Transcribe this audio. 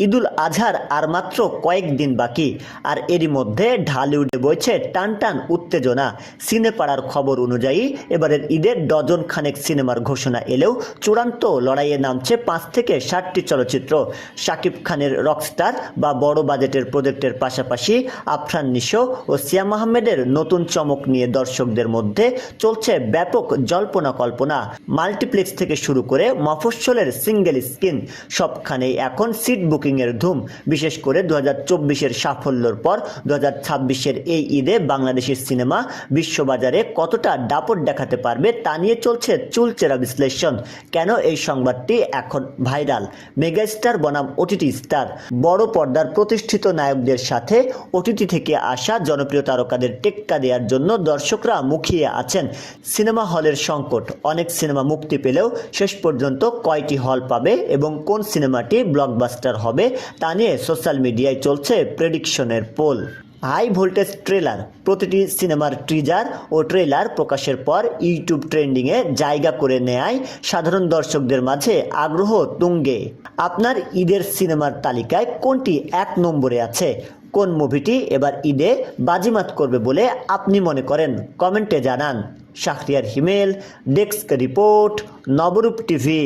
ঈদুল আজহার আর মাত্র কয়েকদিন বাকি, আর এরই মধ্যে ঢালিউডে বইছে টান টান উত্তেজনা। সিনেপাড়ার খবর অনুযায়ী এবারের ঈদের ডজন খানেক সিনেমার ঘোষণা এলেও চূড়ান্ত লড়াইয়ে নামছে 5 থেকে 7টি চলচ্চিত্র। শাকিব খানের রকস্টার বা বড় বাজেটের প্রজেক্টের পাশাপাশি আফরান নিশো ও সিয়াম আহমেদের নতুন চমক নিয়ে দর্শকদের মধ্যে চলছে ব্যাপক জল্পনা কল্পনা। মাল্টিপ্লেক্স থেকে শুরু করে মফস্বলের সিঙ্গেল স্ক্রিন সবখানেই এখন সিট বুকিং এর ধুম। বিশেষ করে 2024-এর সাফল্যের পর 2026-এর এই ঈদে বাংলাদেশের সিনেমা বিশ্ববাজারে কতটা দাপট দেখাতে পারবে তা নিয়ে চলছে চুলচেরা বিশ্লেষণ। কেন এই সংবাদটি এখন ভাইরাল? মেগাস্টার বনাম ওটিটি স্টার, বড় পর্দার প্রতিষ্ঠিত নায়কদের সাথে ওটিটি থেকে আসা জনপ্রিয় তারকাদের টেক্কা দেওয়ার জন্য দর্শকরা মুখিয়ে আছেন। সিনেমা হলের সংকট, অনেক সিনেমা মুক্তি পেলেও শেষ পর্যন্ত কয়টি হল পাবে এবং কোন সিনেমাটি ব্লকবাস্টার হবে তা নিয়ে সোশ্যাল মিডিয়ায় চলছে প্রেডিকশনের পোল। হাই ভোল্টেজ ট্রেলার, প্রতিটি সিনেমার টিজার ও ট্রেলার প্রকাশের পর ইউটিউব ট্রেন্ডিংয়ে জায়গা করে নেয় সাধারণ দর্শকদের মাঝে আগ্রহ তুঙ্গে। আপনার ঈদের সিনেমার তালিকায় কোনটি 1 নম্বরে আছে? কোন মুভিটি এবার ঈদে বাজিমাত করবে বলে আপনি মনে করেন? কমেন্টে জানান। শাহরিয়ার হিমেল, ডেস্ক রিপোর্ট, নবরূপ টিভি।